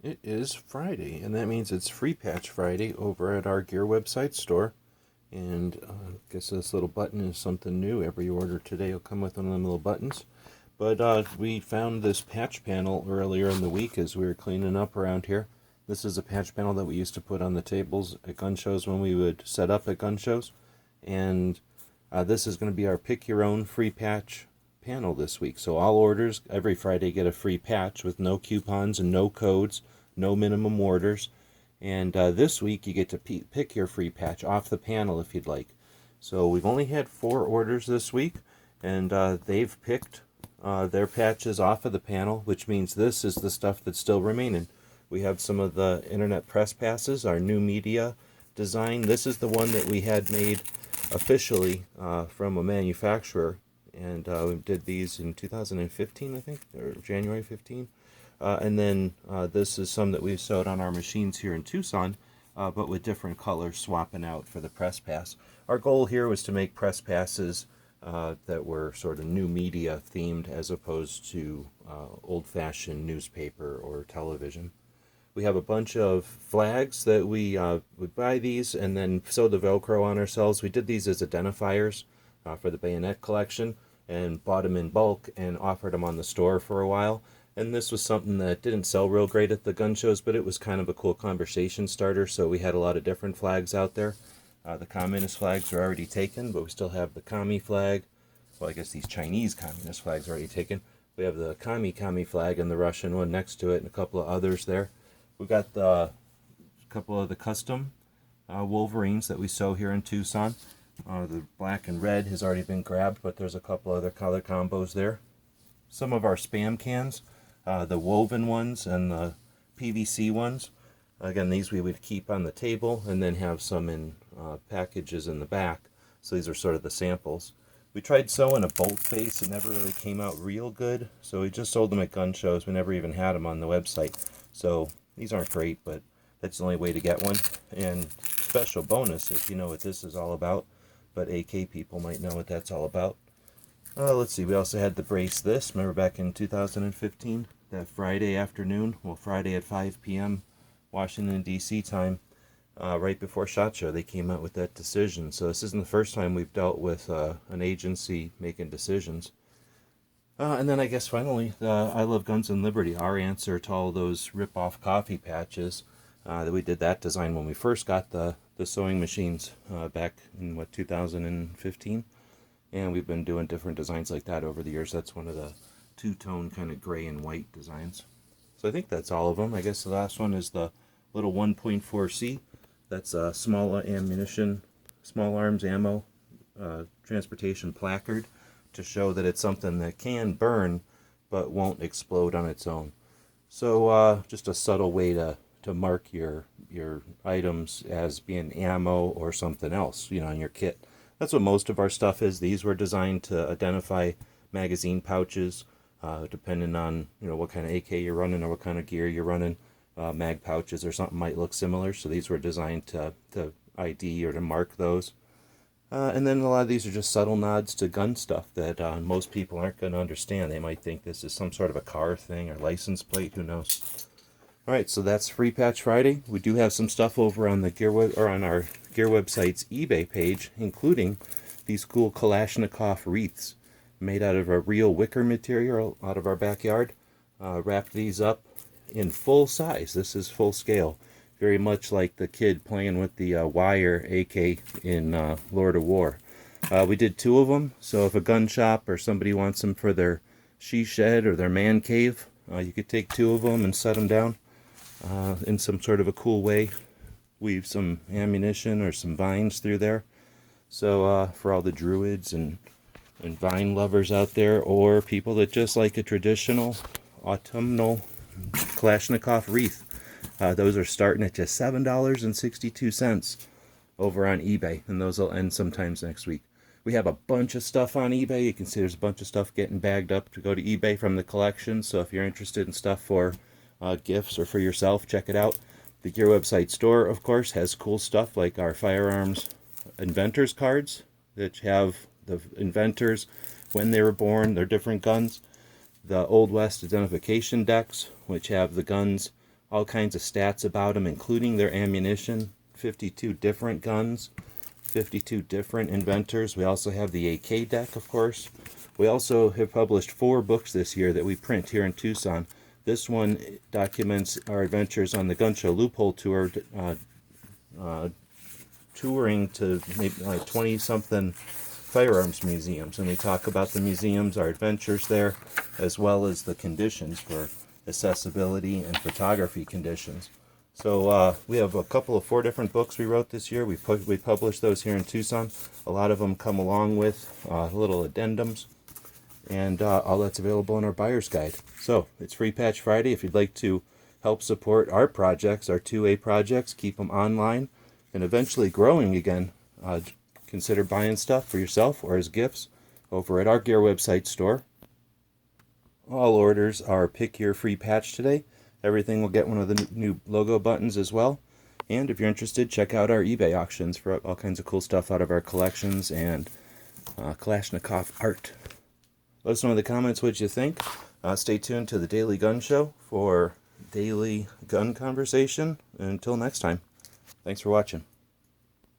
It is Friday, and that means it's Free Patch Friday over at our Gear website store. And I guess this little button is something new. Every order today will come with one of them little buttons. But we found this patch panel earlier in the week as we were cleaning up around here. This is a patch panel that we used to put on the tables at gun shows when we would set up at gun shows. And this is going to be our pick your own free patch panel this week. So all orders every Friday get a free patch with no coupons and no codes, no minimum orders. And this week you get to pick your free patch off the panel if you'd like. So we've only had 4 orders this week, and they've picked their patches off of the panel, which means this is the stuff that's still remaining. We have some of the Internet Press Passes, our new media design. This is the one that we had made officially from a manufacturer, and we did these in 2015, I think, or January 15. And then this is some that we sewed on our machines here in Tucson, but with different colors swapping out for the press pass. Our goal here was to make press passes that were sort of new media themed as opposed to old-fashioned newspaper or television. We have a bunch of flags that we would buy these and then sew the Velcro on ourselves. We did these as identifiers for the bayonet collection and bought them in bulk and offered them on the store for a while. And this was something that didn't sell real great at the gun shows, but it was kind of a cool conversation starter, so we had a lot of different flags out there. The communist flags are already taken, but we still have the commie flag. Well, I guess these Chinese communist flags are already taken. We have the commie flag and the Russian one next to it and a couple of others there. We got the couple of the custom Wolverines that we sew here in Tucson. The black and red has already been grabbed, but there's a couple other color combos there. Some of our spam cans, the woven ones and the PVC ones. Again, these we would keep on the table and then have some in packages in the back. So these are sort of the samples. We tried sewing a bolt face. It never really came out real good. So we just sold them at gun shows. We never even had them on the website. So these aren't great, but that's the only way to get one. And special bonus if you know what this is all about. But AK people might know what that's all about. Let's see, we also had the Brace This. Remember back in 2015? That Friday afternoon? Well, Friday at 5 p.m. Washington, D.C. time, right before SHOT Show, they came out with that decision. So this isn't the first time we've dealt with an agency making decisions. And then I guess finally, I Love Guns and Liberty, our answer to all those rip-off coffee patches. That we did that design when we first got the sewing machines back in, 2015? And we've been doing different designs like that over the years. That's one of the two-tone kind of gray and white designs. So I think that's all of them. I guess the last one is the little 1.4C. That's a small ammunition, small arms ammo, transportation placard to show that it's something that can burn but won't explode on its own. So just a subtle way to mark your items as being ammo or something else, in your kit. That's what most of our stuff is. These were designed to identify magazine pouches, depending on what kind of AK you're running or what kind of gear you're running. Mag pouches or something might look similar, so these were designed to ID or to mark those. And then a lot of these are just subtle nods to gun stuff that most people aren't going to understand. They might think this is some sort of a car thing or license plate. Who knows? All right, so that's Free Patch Friday. We do have some stuff over on the on our Gear website's eBay page, including these cool Kalashnikov wreaths made out of a real wicker material out of our backyard. Wrapped these up in full size. This is full scale, very much like the kid playing with the wire AK in Lord of War. We did 2 of them, so if a gun shop or somebody wants them for their she shed or their man cave, you could take 2 of them and set them down in some sort of a cool way. Weave some ammunition or some vines through there. So for all the druids and vine lovers out there, or people that just like a traditional autumnal Kalashnikov wreath, those are starting at just $7.62 over on eBay, and those will end sometimes next week. We have a bunch of stuff on eBay. You can see there's a bunch of stuff getting bagged up to go to eBay from the collection, so if you're interested in stuff for gifts or for yourself, check it out. The Gear website store, of course, has cool stuff like our firearms inventors cards that have the inventors, when they were born, their different guns. The Old West identification decks, which have the guns all kinds of stats about them, including their ammunition. 52 different guns, 52 different inventors. We also have the AK deck, of course. We also have published 4 books this year that we print here in Tucson. This one documents our adventures on the Gun Show Loophole Tour, touring to maybe like 20-something firearms museums, and we talk about the museums, our adventures there, as well as the conditions for accessibility and photography conditions. So we have a couple of 4 different books we wrote this year. We published those here in Tucson. A lot of them come along with little addendums, and all that's available in our buyer's guide. So it's Free Patch Friday. If you'd like to help support our projects, our 2A projects, keep them online and eventually growing again, consider buying stuff for yourself or as gifts over at our Gear website store. All orders are pick your free patch today. Everything will get one of the new logo buttons as well. And if you're interested, check out our eBay auctions for all kinds of cool stuff out of our collections and Kalashnikov art. Let us know in the comments what you think. Stay tuned to the Daily Gun Show for daily gun conversation. Until next time, thanks for watching.